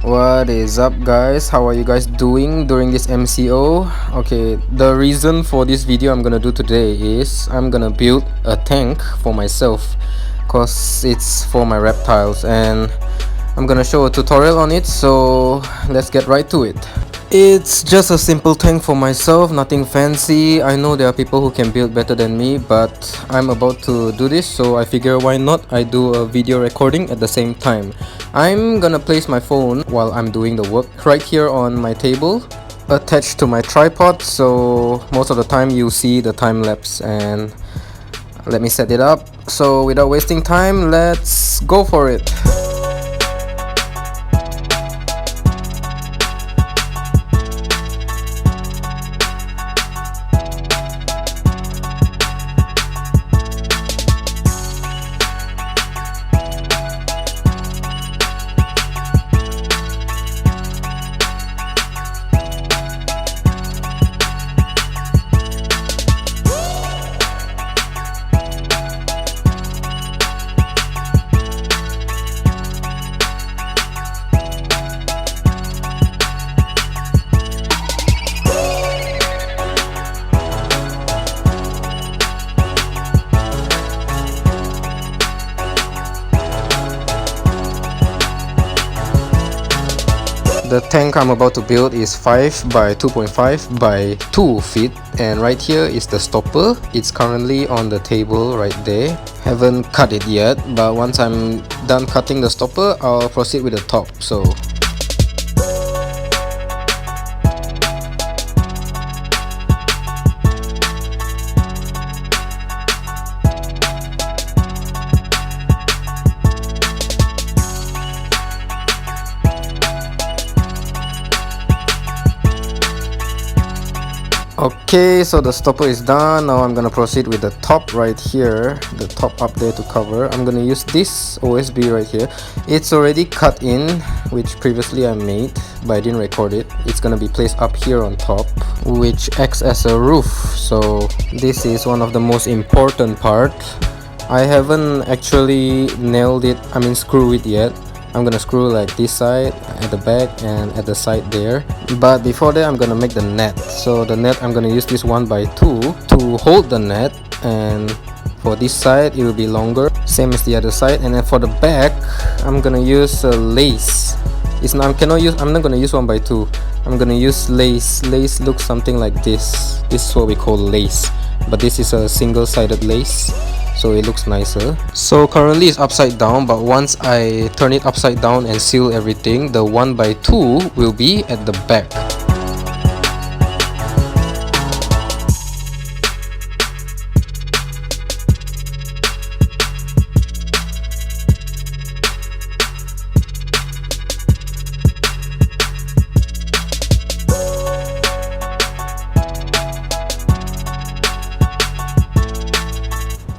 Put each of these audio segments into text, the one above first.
What is up, guys? How are you guys doing during this MCO? Okay, the reason for this video I'm gonna do today is I'm gonna build a tank for myself cause it's for my reptiles, and I'm gonna show a tutorial on it, so let's get right to it. It's just a simple tank for myself, nothing fancy. I know there are people who can build better than me, but I'm about to do this, so I figure why not I do a video recording at the same time. I'm gonna place my phone while I'm doing the work right here on my table, attached to my tripod, so most of the time you see the time lapse. And let me set it up. So without wasting time, let's go for it. The tank I'm about to build is 5 by 2.5 by 2 feet, and right here is the stopper. It's currently on the table right there. Haven't cut it yet, but once I'm done cutting the stopper, I'll proceed with the top. So okay, so the stopper is done. Now I'm gonna proceed with the top right here, the top up there to cover. I'm gonna use this OSB right here. It's already cut in, which previously I made, but I didn't record it. It's gonna be placed up here on top, which acts as a roof. So this is one of the most important part. I haven't actually nailed it, screw it yet. I'm gonna screw like this side at the back and at the side there, but before that I'm gonna make the net. So the net, I'm gonna use this 1x2 to hold the net, and for this side it will be longer, same as the other side. And then for the back I'm gonna use a lace. I'm not gonna use 1x2. I'm gonna use lace. Lace looks something like this. This is what we call lace, but this is a single-sided lace, so it looks nicer. So currently it's upside down, but once I turn it upside down and seal everything, the 1x2 will be at the back.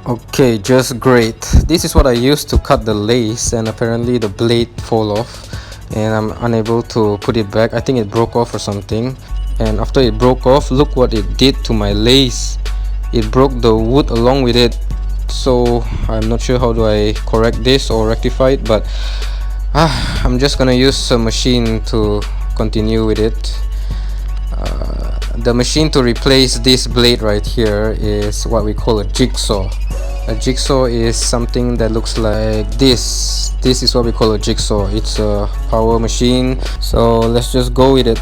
Okay, just great. This is what I used to cut the lace, and apparently the blade fall off and I'm unable to put it back. I think it broke off or something, and after it broke off, look what it did to my lace. It broke the wood along with it. So I'm not sure how do I correct this or rectify it, but I'm just gonna use a machine to continue with it. The machine to replace this blade right here is what we call a jigsaw. A jigsaw is something that looks like this. This is what we call a jigsaw. It's a power machine, so let's just go with it.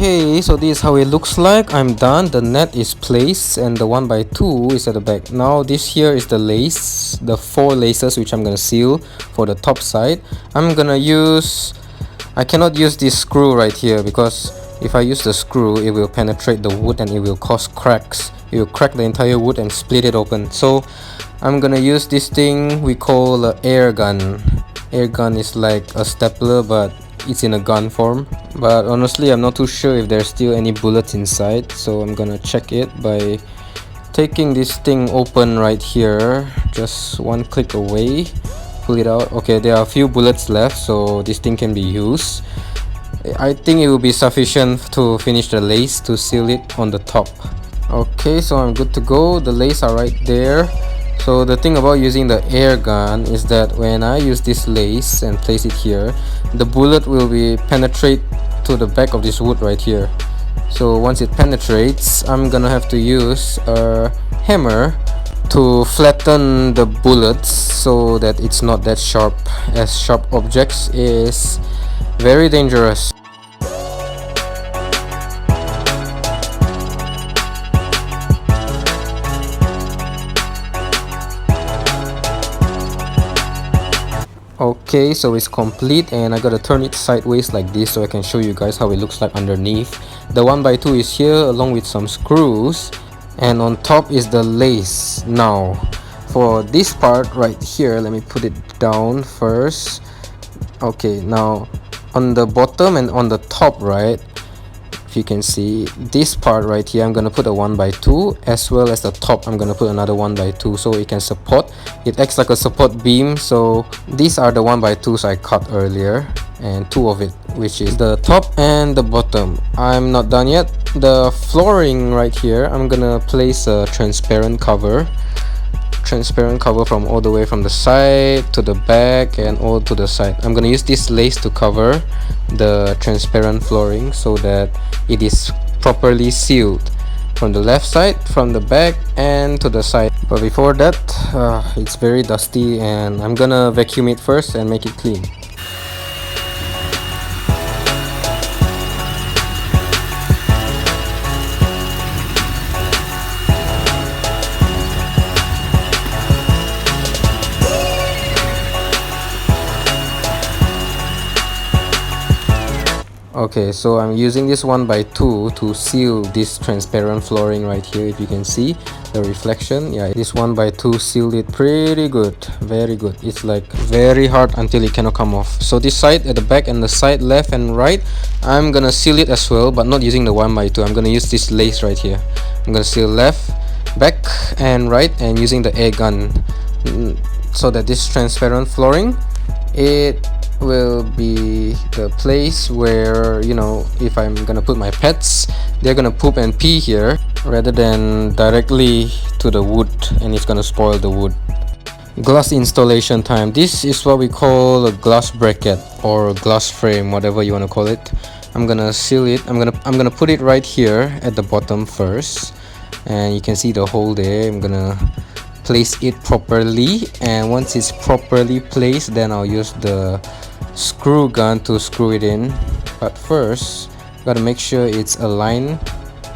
Okay, so this is how it looks like. I'm done. The net is placed and the 1x2 is at the back. Now this here is the lace, the 4 laces which I'm gonna seal for the top side. I cannot use this screw right here, because if I use the screw it will penetrate the wood and it will cause cracks. It will crack the entire wood and split it open. So I'm gonna use this thing we call an air gun. Air gun is like a stapler, but it's in a gun form. But honestly, I'm not too sure if there's still any bullets inside, so I'm gonna check it by taking this thing open right here, just one click away, pull it out. Okay, there are a few bullets left, so this thing can be used. I think it will be sufficient to finish the lace to seal it on the top. Okay, so I'm good to go. The lace are right there. So the thing about using the air gun is that when I use this lace and place it here, the bullet will be penetrate to the back of this wood right here. So once it penetrates, I'm gonna have to use a hammer to flatten the bullets so that it's not that sharp, as sharp objects is very dangerous. Okay, so it's complete, and I gotta turn it sideways like this so I can show you guys how it looks like underneath. The 1x2 is here along with some screws, and on top is the lace. Now for this part right here, let me put it down first. Okay, now on the bottom and on the top, right, if you can see this part right here, I'm gonna put a 1x2, as well as the top I'm gonna put another 1x2 so it can support. It acts like a support beam. So these are the 1x2s I cut earlier, and two of it, which is the top and the bottom. I'm not done yet. The flooring right here, I'm gonna place a transparent cover from all the way from the side to the back and all to the side. I'm gonna use this lace to cover the transparent flooring so that it is properly sealed from the left side, from the back, and to the side. But before that, it's very dusty, and I'm gonna vacuum it first and make it clean. Okay, so I'm using this 1x2 to seal this transparent flooring right here. If you can see the reflection, yeah, this 1x2 sealed it pretty good, very good. It's like very hard until it cannot come off. So this side at the back and the side left and right, I'm gonna seal it as well, but not using the 1x2. I'm gonna use this lace right here. I'm gonna seal left, back, and right, and using the air gun, so that this transparent flooring, it will be the place where, you know, if I'm gonna put my pets, they're gonna poop and pee here rather than directly to the wood, and it's gonna spoil the wood. Glass installation time. This is what we call a glass bracket or glass frame, whatever you want to call it. I'm gonna seal it. I'm gonna put it right here at the bottom first, and you can see the hole there. I'm gonna place it properly, and once it's properly placed, then I'll use the screw gun to screw it in. But first, gotta make sure it's aligned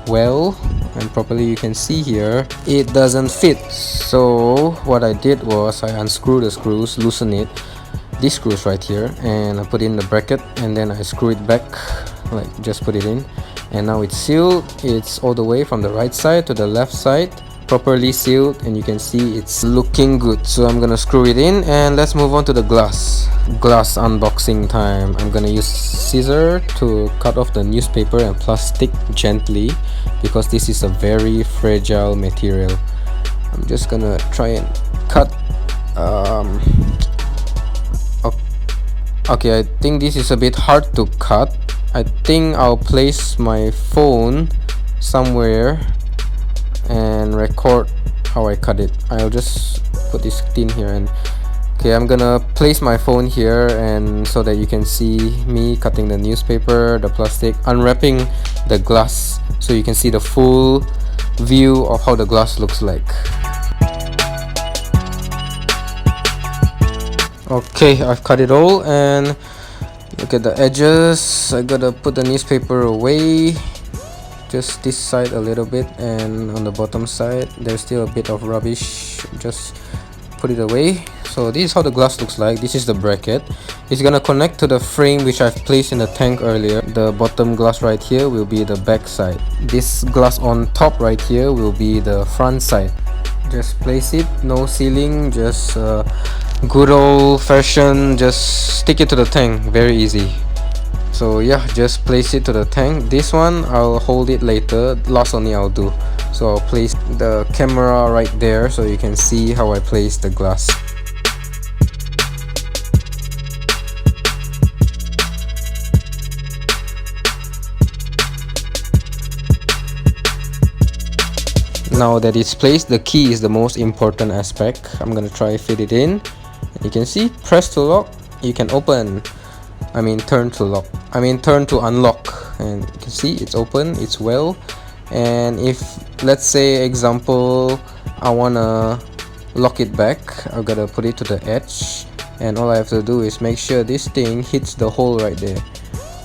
well and properly. You can see here it doesn't fit, so what I did was I unscrewed the screws, loosen it, these screws right here, and I put in the bracket, and then I screw it back, like just put it in, and now it's sealed. It's all the way from the right side to the left side, properly sealed, and you can see it's looking good. So I'm gonna screw it in, and let's move on to the glass unboxing time. I'm gonna use scissor to cut off the newspaper and plastic gently, because this is a very fragile material. I'm just gonna try and cut. Okay, I think this is a bit hard to cut. I think I'll place my phone somewhere and record how I cut it. I'll just put this tin here, and okay, I'm gonna place my phone here, and so that you can see me cutting the newspaper, the plastic, unwrapping the glass, so you can see the full view of how the glass looks like. Okay, I've cut it all, and look at the edges. I gotta put the newspaper away, just this side a little bit, and on the bottom side there's still a bit of rubbish. Just put it away. So this is how the glass looks like. This is the bracket. It's gonna connect to the frame which I've placed in the tank earlier. The bottom glass right here will be the back side. This glass on top right here will be the front side. Just place it, no sealing, just good old fashioned, just stick it to the tank, very easy. So yeah, just place it to the tank. This one I'll hold it later, last only I'll do. So I'll place the camera right there so you can see how I place the glass. Now that it's placed, the key is the most important aspect. I'm gonna try fit it in. You can see, press to lock, you can open. Turn to lock. Turn to unlock. And you can see it's open, it's well. And if, let's say, example, I wanna lock it back, I've gotta put it to the edge. And all I have to do is make sure this thing hits the hole right there.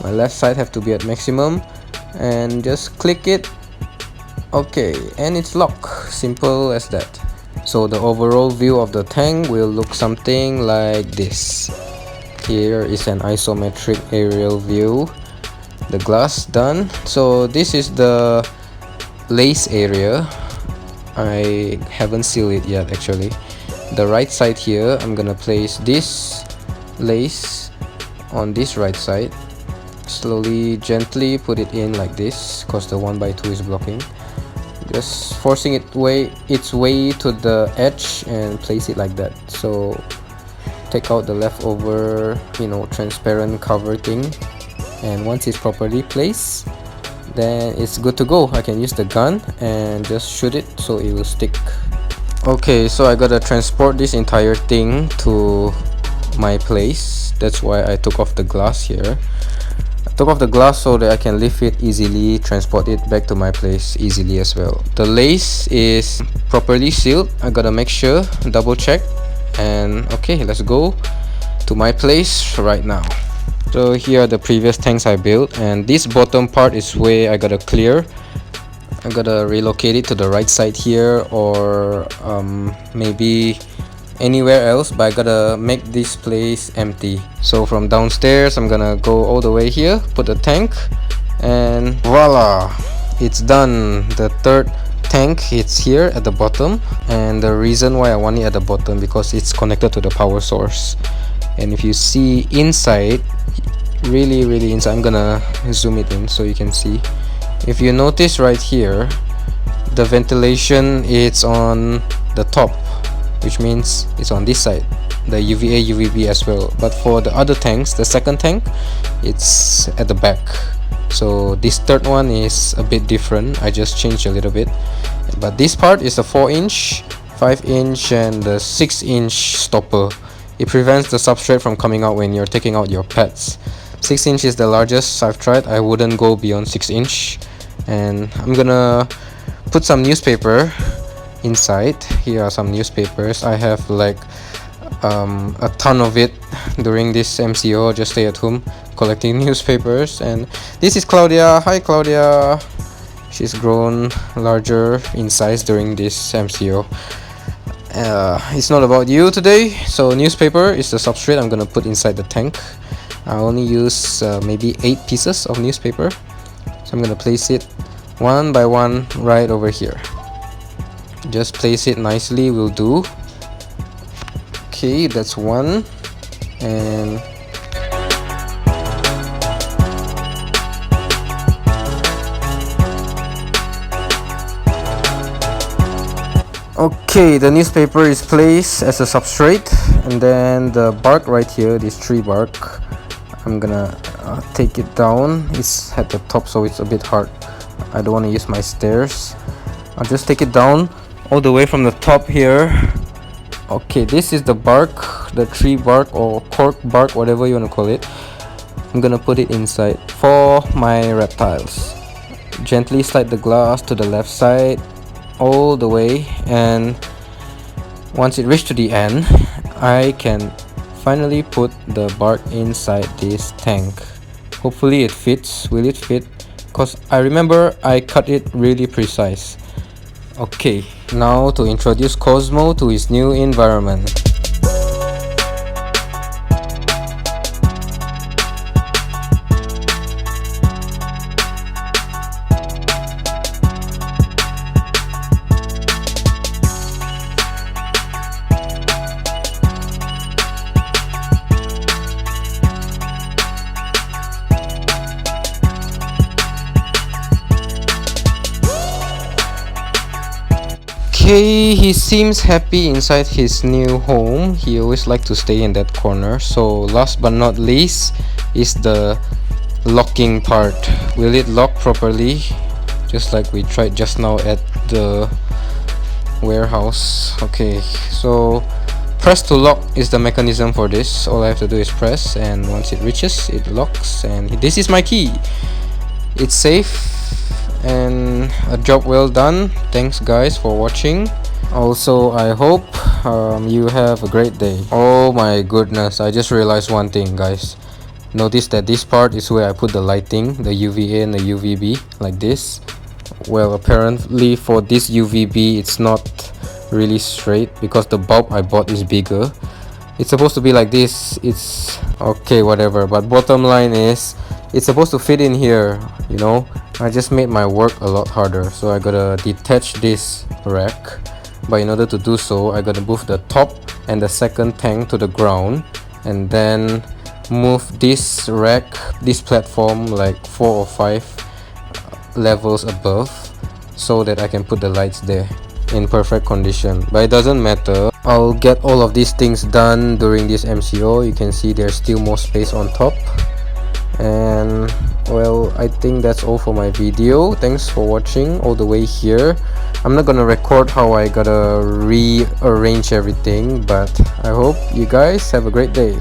My left side have to be at maximum. And just click it. Okay, and it's locked. Simple as that. So the overall view of the tank will look something like this. Here is an isometric aerial view. The glass done. So this is the lace area. I haven't sealed it yet actually. The right side here, I'm gonna place this lace on this right side. Slowly, gently put it in like this, because the 1x2 is blocking. Just forcing its way to the edge and place it like that. So take out the leftover, transparent cover thing, and once it's properly placed, then it's good to go. I can use the gun and just shoot it so it will stick. Okay, so I gotta transport this entire thing to my place. That's why I took off the glass here. I took off the glass so that I can lift it easily, transport it back to my place easily as well. The lace is properly sealed. I gotta make sure, double check. And okay, let's go to my place right now. So here are the previous tanks I built, and this bottom part is where I gotta clear. I gotta relocate it to the right side here, or maybe anywhere else, but I gotta make this place empty. So from downstairs, I'm gonna go all the way here, put the tank, and voila, it's done. The third tank, it's here at the bottom, and the reason why I want it at the bottom because it's connected to the power source. And if you see inside, really inside, I'm gonna zoom it in so you can see. If you notice right here, the ventilation is on the top, which means it's on this side, the UVA UVB as well. But for the other tanks, the second tank, it's at the back. So this third one is a bit different. I just changed a little bit, but this part is a 4-inch, 5-inch, and the 6-inch stopper. It prevents the substrate from coming out when you're taking out your pads. 6-inch is the largest I've tried. I wouldn't go beyond 6-inch. And I'm gonna put some newspaper inside. Here are some newspapers. I have like a ton of it during this MCO. Just stay at home collecting newspapers. And this is Claudia. Hi Claudia. She's grown larger in size during this MCO. It's not about you today. So newspaper is the substrate I'm gonna put inside the tank. I only use maybe 8 pieces of newspaper. So I'm gonna place it one by one right over here. Just place it nicely will do. Okay, that's one. And okay, the newspaper is placed as a substrate, and then the bark right here, this tree bark, I'm gonna take it down. It's at the top, so it's a bit hard. I don't want to use my stairs. I'll just take it down all the way from the top here. Okay, this is the bark, the tree bark or cork bark, whatever you want to call it. I'm gonna put it inside for my reptiles. Gently slide the glass to the left side all the way, and once it reaches to the end, I can finally put the bark inside this tank. Hopefully it fits. Will it fit? Because I remember I cut it really precise. Okay, now to introduce Cosmo to his new environment. Okay, he seems happy inside his new home. He always likes to stay in that corner. So last but not least is the locking part. Will it lock properly? Just like we tried just now at the warehouse. Okay, so press to lock is the mechanism for this. All I have to do is press, and once it reaches, it locks, and this is my key. It's safe, and a job well done. Thanks guys for watching. Also, I hope you have a great day. Oh my goodness, I just realized one thing, guys. Notice that this part is where I put the lighting, the UVA and the UVB, like this. Well, apparently for this UVB it's not really straight because the bulb I bought is bigger. It's supposed to be like this. It's okay, whatever, but bottom line is it's supposed to fit in here, you know. I just made my work a lot harder, so I gotta detach this rack. But in order to do so, I gotta move the top and the second tank to the ground, and then move this rack, this platform, like 4 or 5 levels above, so that I can put the lights there in perfect condition. But it doesn't matter, I'll get all of these things done during this MCO. You can see there's still more space on top. And well, I think that's all for my video. Thanks for watching all the way here. I'm not gonna record how I gotta rearrange everything, but I hope you guys have a great day.